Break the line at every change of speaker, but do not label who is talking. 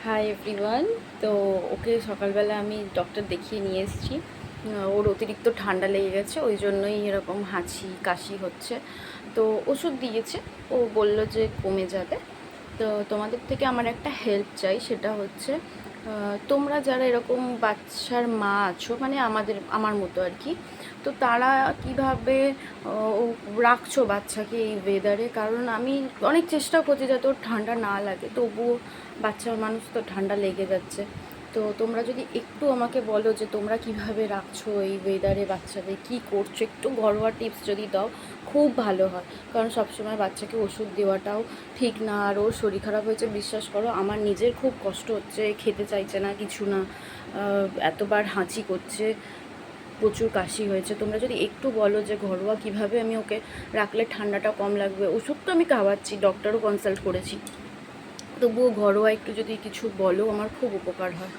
Hi everyone. তো ওকে সকালবেলা আমি ডক্টর দেখিয়ে নিয়ে এসেছি। ওর অতিরিক্ত ঠান্ডা লেগে গেছে, ওই জন্যই এরকম হাঁচি কাশি হচ্ছে। তো ওষুধ দিয়েছে, ও বলল যে কমে যাবে। তো তোমাদের থেকে আমার একটা হেল্প চাই, সেটা হচ্ছে তোমরা যারা এরকম বাচ্চার মা আছো, মানে আমার মতো আর কি, তো তারা কিভাবে রাখছো বাচ্চাকে এই ওয়েদারে। কারণ আমি অনেক চেষ্টা করছি যাতে ওর ঠান্ডা না লাগে, তবুও বাচ্চা মানুষ তো ঠান্ডা লেগে যাচ্ছে। তো তোমরা যদি একটু আমাকে বলো যে তোমরা কিভাবে রাখছো এই ওয়েদারে বাচ্চাদের, কী করছো, একটু ঘরোয়া টিপস যদি দাও খুব ভালো হয়। কারণ সবসময় বাচ্চাকে ওষুধ দেওয়াটাও ঠিক না, আর ওর শরীর খারাপ হয়েছে বিশ্বাস করো, আমার নিজের খুব কষ্ট হচ্ছে, খেতে চাইছে না কিছু না, এতবার হাঁচি করছে, প্রচুর কাশি হয়েছে। তোমরা যদি একটু বলো যে ঘরোয়া কিভাবে আমি ওকে রাখলে ঠান্ডাটা কম লাগবে। ওষুধ তো আমি খাওয়াচ্ছি, ডক্টরও কনসাল্ট করেছি, তবুও ঘরোয়া একটু যদি কিছু বলো আমার খুব উপকার হয়।